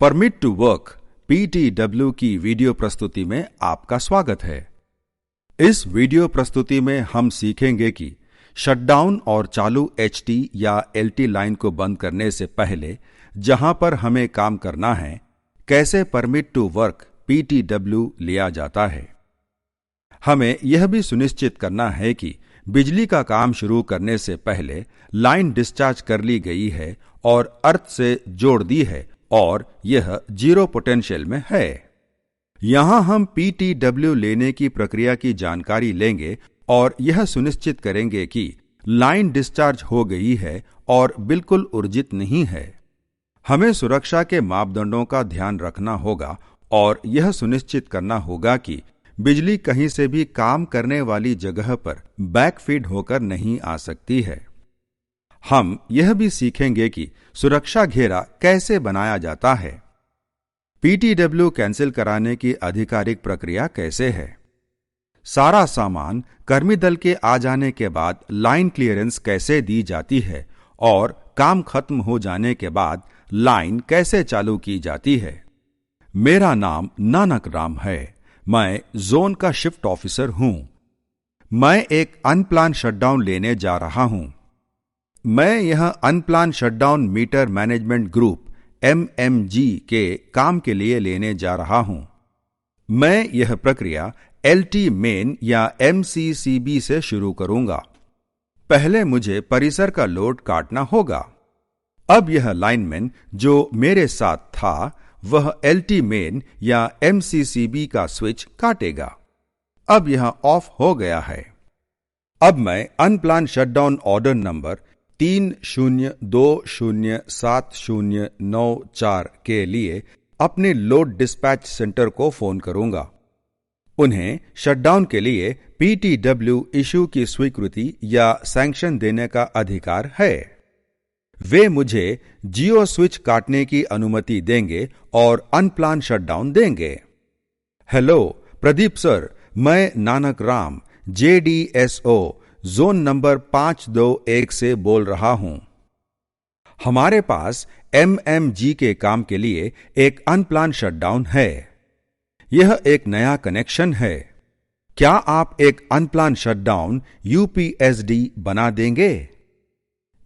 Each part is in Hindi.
परमिट टू वर्क PTW की वीडियो प्रस्तुति में आपका स्वागत है। इस वीडियो प्रस्तुति में हम सीखेंगे कि शटडाउन और चालू HT या LT लाइन को बंद करने से पहले जहां पर हमें काम करना है, कैसे परमिट टू वर्क PTW लिया जाता है। हमें यह भी सुनिश्चित करना है कि बिजली का काम शुरू करने से पहले लाइन डिस्चार्ज कर ली गई है और अर्थ से जोड़ दी है और यह जीरो पोटेंशियल में है। यहां हम PTW लेने की प्रक्रिया की जानकारी लेंगे और यह सुनिश्चित करेंगे कि लाइन डिस्चार्ज हो गई है और बिल्कुल उर्जित नहीं है। हमें सुरक्षा के मापदंडों का ध्यान रखना होगा और यह सुनिश्चित करना होगा कि बिजली कहीं से भी काम करने वाली जगह पर बैकफीड होकर नहीं आ सकती है। हम यह भी सीखेंगे कि सुरक्षा घेरा कैसे बनाया जाता है। PTW कैंसिल कराने की आधिकारिक प्रक्रिया कैसे है। सारा सामान कर्मी दल के आ जाने के बाद लाइन क्लियरेंस कैसे दी जाती है और काम खत्म हो जाने के बाद लाइन कैसे चालू की जाती है। मेरा नाम नानक राम है। मैं जोन का शिफ्ट ऑफिसर हूं। मैं एक अनप्लान शटडाउन लेने जा रहा हूं। मैं यह unplanned shutdown meter management group MMG के काम के लिए लेने जा रहा हूं। मैं यह प्रक्रिया LT मेन या MCCB से शुरू करूंगा। पहले मुझे परिसर का लोड काटना होगा। अब यह लाइनमैन जो मेरे साथ था वह LT मेन या MCCB का स्विच काटेगा। अब यह ऑफ हो गया है। अब मैं अनप्लान शटडाउन ऑर्डर नंबर 30207094 के लिए अपने लोड डिस्पैच सेंटर को फोन करूंगा। उन्हें शटडाउन के लिए PTW इशू की स्वीकृति या सैंक्शन देने का अधिकार है। वे मुझे जियो स्विच काटने की अनुमति देंगे और अनप्लान शटडाउन देंगे। हेलो प्रदीप सर, मैं Nanak Ram JDSO zone number 521 से बोल रहा हूं। हमारे पास MMG के काम के लिए एक अनप्लान शटडाउन है। यह एक नया कनेक्शन है। क्या आप एक अनप्लान शटडाउन UPSD बना देंगे?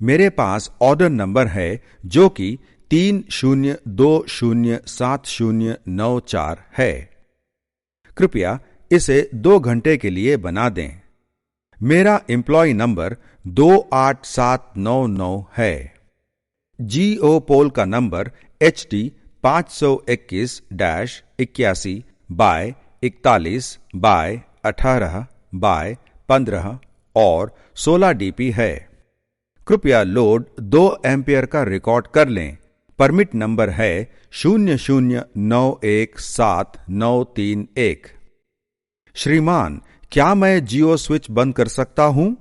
मेरे पास ऑर्डर नंबर है जो कि 30207094 है। कृपया इसे 2 घंटे के लिए बना दें। मेरा एम्प्लॉय नंबर 28799 है। GO पोल का नंबर HT 521/41/18/15 और 16 DP है। कृपया लोड 2 एम्पियर का रिकॉर्ड कर लें। परमिट नंबर है 0091791। श्रीमान, क्या मैं जियो स्विच बंद कर सकता हूं?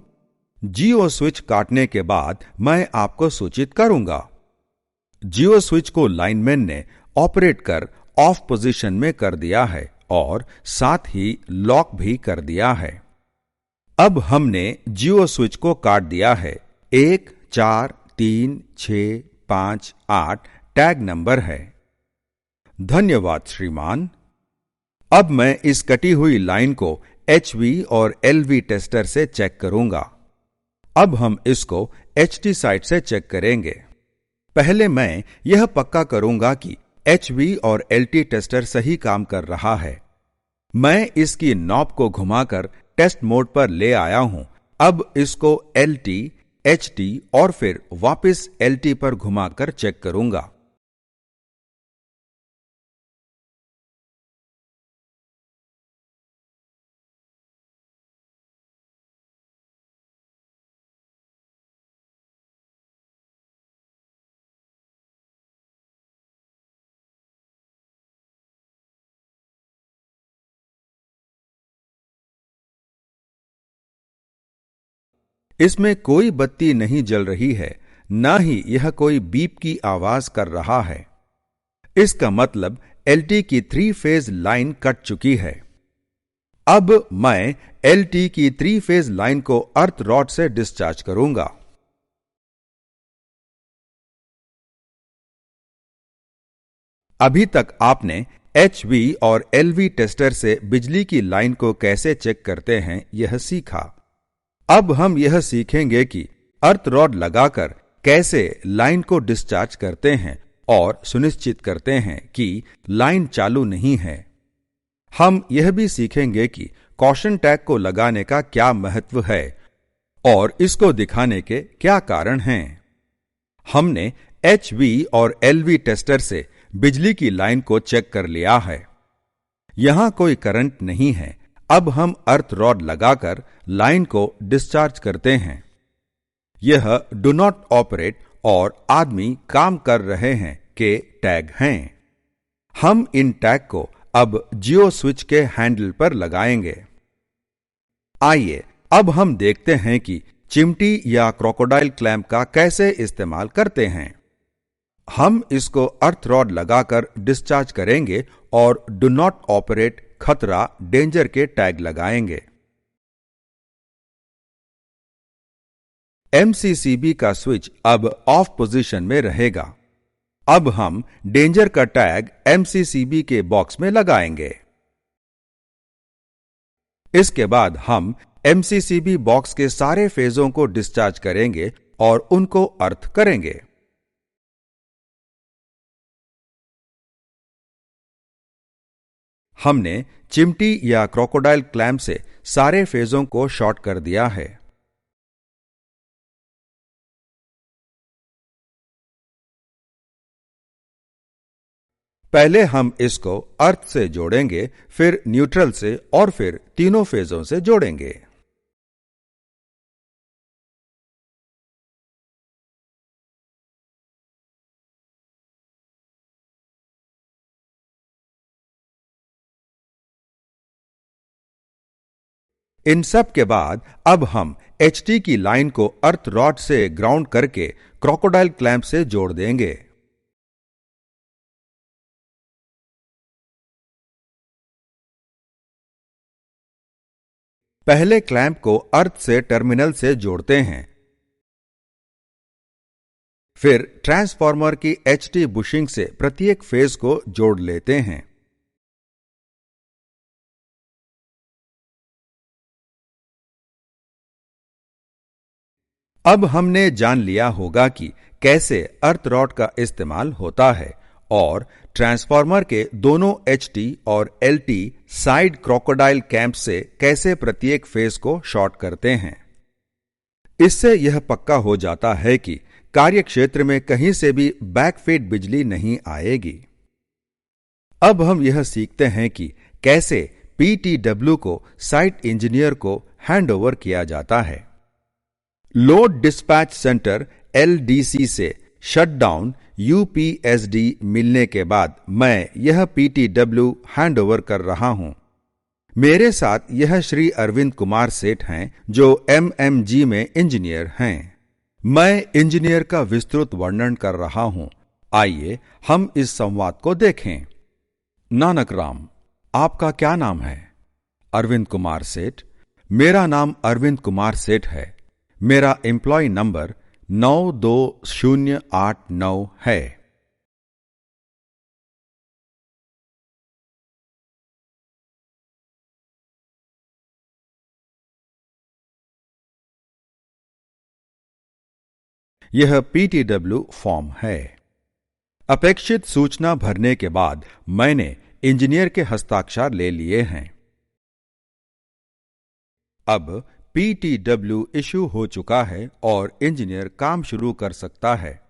जियो स्विच काटने के बाद मैं आपको सूचित करूंगा। जियो स्विच को लाइनमैन ने ऑपरेट कर ऑफ पोजीशन में कर दिया है और साथ ही लॉक भी कर दिया है। अब हमने जियो स्विच को काट दिया है। 143658 टैग नंबर है। धन्यवाद श्रीमान। अब मैं इस कटी हुई लाइन को HV और LV टेस्टर से चेक करूंगा। अब हम इसको HT साइड से चेक करेंगे। पहले मैं यह पक्का करूंगा कि HV और LT टेस्टर सही काम कर रहा है। मैं इसकी नॉब को घुमाकर टेस्ट मोड पर ले आया हूं। अब इसको LT, HT और फिर वापस LT पर घुमाकर चेक करूंगा। इसमें कोई बत्ती नहीं जल रही है, ना ही यह कोई बीप की आवाज कर रहा है। इसका मतलब LT की 3 फेज लाइन कट चुकी है। अब मैं LT की 3 फेज लाइन को अर्थ रॉड से डिस्चार्ज करूंगा। अभी तक आपने HV और LV टेस्टर से बिजली की लाइन को कैसे चेक करते हैं यह सीखा। अब हम यह सीखेंगे कि अर्थ रॉड लगाकर कैसे लाइन को डिस्चार्ज करते हैं और सुनिश्चित करते हैं कि लाइन चालू नहीं है। हम यह भी सीखेंगे कि कॉशन टैग को लगाने का क्या महत्व है और इसको दिखाने के क्या कारण हैं। हमने HV और LV टेस्टर से बिजली की लाइन को चेक कर लिया है। यहां कोई करंट नहीं है। अब हम अर्थ रॉड लगाकर लाइन को डिस्चार्ज करते हैं। यह डू नॉट ऑपरेट और आदमी काम कर रहे हैं के टैग हैं। हम इन टैग को अब जियो स्विच के हैंडल पर लगाएंगे। आइए अब हम देखते हैं कि चिमटी या क्रोकोडाइल क्लैंप का कैसे इस्तेमाल करते हैं। हम इसको अर्थ रॉड लगाकर डिस्चार्ज करेंगे और डू नॉट ऑपरेट खतरा डेंजर के टैग लगाएंगे। MCCB का स्विच अब ऑफ पोजीशन में रहेगा। अब हम डेंजर का टैग MCCB के बॉक्स में लगाएंगे। इसके बाद हम MCCB बॉक्स के सारे फेजों को डिस्चार्ज करेंगे और उनको अर्थ करेंगे। हमने चिमटी या क्रोकोडाइल क्लैंप से सारे फेजों को शॉर्ट कर दिया है। पहले हम इसको अर्थ से जोड़ेंगे, फिर न्यूट्रल से और फिर तीनों फेजों से जोड़ेंगे। इन सब के बाद अब हम HT की लाइन को अर्थ रॉड से ग्राउंड करके क्रोकोडाइल क्लैंप से जोड़ देंगे। पहले क्लैंप को अर्थ से टर्मिनल से जोड़ते हैं। फिर ट्रांसफार्मर की HT बुशिंग से प्रत्येक फेज को जोड़ लेते हैं। अब हमने जान लिया होगा कि कैसे अर्थ रॉड का इस्तेमाल होता है और ट्रांसफार्मर के दोनों HT और LT साइड क्रोकोडाइल कैंप से कैसे प्रत्येक फेज को शॉर्ट करते हैं। इससे यह पक्का हो जाता है कि कार्यक्षेत्र में कहीं से भी बैकफीड बिजली नहीं आएगी। अब हम यह सीखते हैं कि कैसे PTW को साइट इंजीनियर को हैंडओवर किया जाता है। लोड डिस्पैच सेंटर LDC से शटडाउन UPSD मिलने के बाद मैं यह PTW हैंडओवर कर रहा हूं। मेरे साथ यह श्री अरविंद कुमार सेठ हैं जो MMG में इंजीनियर हैं। मैं इंजीनियर का विस्तृत वर्णन कर रहा हूं। आइए हम इस संवाद को देखें। नानक राम, आपका क्या नाम है? अरविंद कुमार सेठ। मेरा नाम अरविंद कुमार सेठ है। मेरा एम्प्लॉय नंबर 92089 है। यह PTW फॉर्म है। अपेक्षित सूचना भरने के बाद मैंने इंजीनियर के हस्ताक्षर ले लिए हैं। अब PTW इशू हो चुका है और इंजीनियर काम शुरू कर सकता है।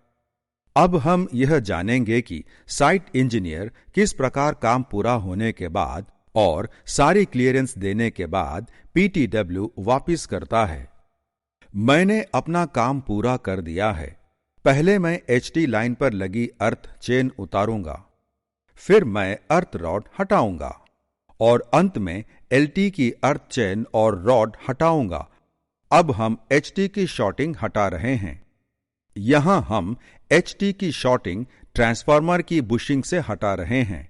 अब हम यह जानेंगे कि साइट इंजीनियर किस प्रकार काम पूरा होने के बाद और सारी क्लियरेंस देने के बाद PTW वापिस करता है। मैंने अपना काम पूरा कर दिया है। पहले मैं HT लाइन पर लगी अर्थ चेन उतारूंगा, फिर मैं अर्थ रॉड हटाऊंगा और अंत में LT की अर्थ चेन और रॉड हटाऊंगा। अब हम HT की शॉर्टिंग हटा रहे हैं। यहां हम HT की शॉर्टिंग ट्रांसफार्मर की बुशिंग से हटा रहे हैं।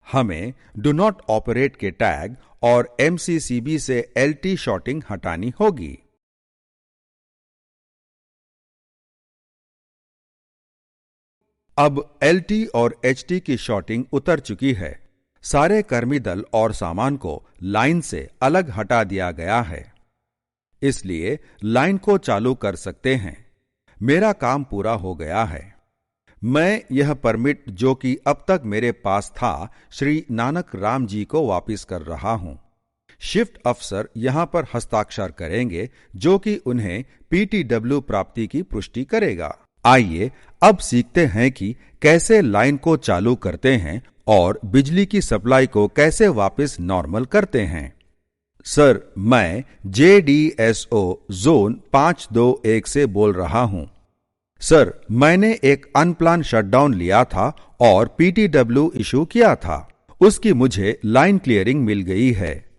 हमें डू नॉट ऑपरेट के टैग और MCCB से LT शॉर्टिंग हटानी होगी। अब LT और HT की शॉर्टिंग उतर चुकी है। सारे कर्मी दल और सामान को लाइन से अलग हटा दिया गया है, इसलिए लाइन को चालू कर सकते हैं। मेरा काम पूरा हो गया है। मैं यह परमिट जो कि अब तक मेरे पास था श्री नानक राम जी को वापस कर रहा हूं। शिफ्ट अफसर यहां पर हस्ताक्षर करेंगे जो कि उन्हें PTW प्राप्ति की पुष्टि करेगा। आइए अब सीखते हैं कि कैसे लाइन को चालू करते हैं और बिजली की सप्लाई को कैसे वापस नॉर्मल करते हैं। सर, मैं JDSO जोन 521 से बोल रहा हूं। सर, मैंने एक अनप्लान शटडाउन लिया था और PTW इशू किया था। उसकी मुझे लाइन क्लियरिंग मिल गई है।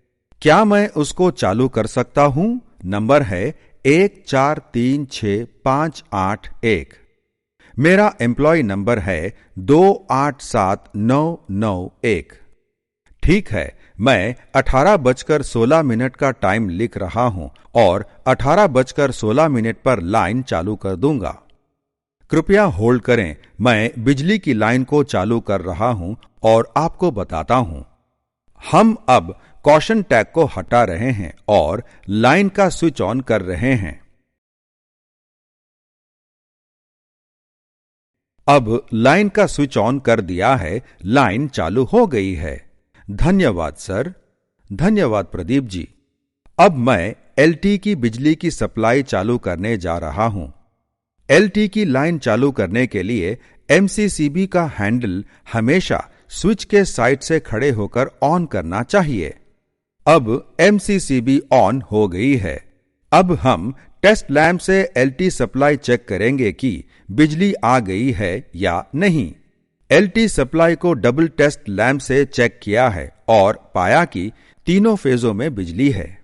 क्या मैं उसको चालू कर सकता हूं? नंबर है 1436581। मेरा एम्प्लॉय नंबर है 287991। ठीक है, मैं 18:16 का टाइम लिख रहा हूं और 18:16 पर लाइन चालू कर दूंगा। कृपया होल्ड करें, मैं बिजली की लाइन को चालू कर रहा हूं और आपको बताता हूं। हम अब कॉशन टैग को हटा रहे हैं और लाइन का स्विच ऑन कर रहे हैं। अब लाइन का स्विच ऑन कर दिया है, लाइन चालू हो गई है। धन्यवाद सर। धन्यवाद प्रदीप जी। अब मैं LT की बिजली की सप्लाई चालू करने जा रहा हूं। LT की लाइन चालू करने के लिए MCCB का हैंडल हमेशा स्विच के साइड से खड़े होकर ऑन करना चाहिए। अब MCCB ऑन हो गई है। अब हम टेस्ट लैंप से LT सप्लाई चेक करेंगे कि बिजली आ गई है या नहीं। LT सप्लाई को डबल टेस्ट लैंप से चेक किया है और पाया कि तीनों फेजों में बिजली है।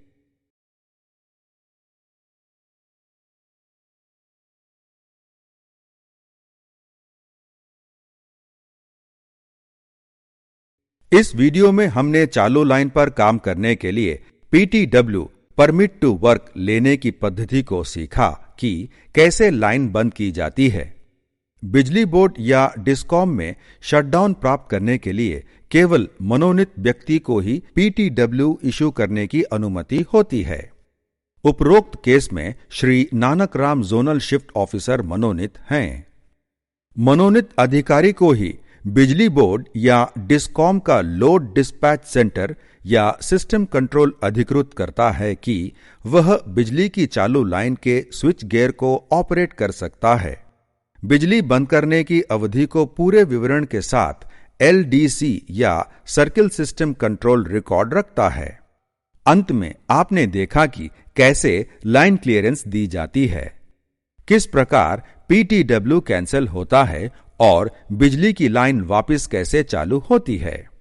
इस वीडियो में हमने चालू लाइन पर काम करने के लिए PTW परमिट टू वर्क लेने की पद्धति को सीखा कि कैसे लाइन बंद की जाती है। बिजली बोर्ड या डिस्कॉम में शटडाउन प्राप्त करने के लिए केवल मनोनीत व्यक्ति को ही PTW इशू करने की अनुमति होती है। उपरोक्त केस में Shri Nanak Ram zonal shift officer मनोनीत हैं। मनोनीत अधिकारी को ही बिजली बोर्ड या डिस्कॉम का लोड डिस्पैच सेंटर या सिस्टम कंट्रोल अधिकृत करता है कि वह बिजली की चालू लाइन के स्विच गियर को ऑपरेट कर सकता है। बिजली बंद करने की अवधि को पूरे विवरण के साथ LDC या सर्किल सिस्टम कंट्रोल रिकॉर्ड रखता है। अंत में आपने देखा कि कैसे लाइन क्लियरेंस दी जाती है, किस प्रकार PTW कैंसिल होता है और बिजली की लाइन वापस कैसे चालू होती है।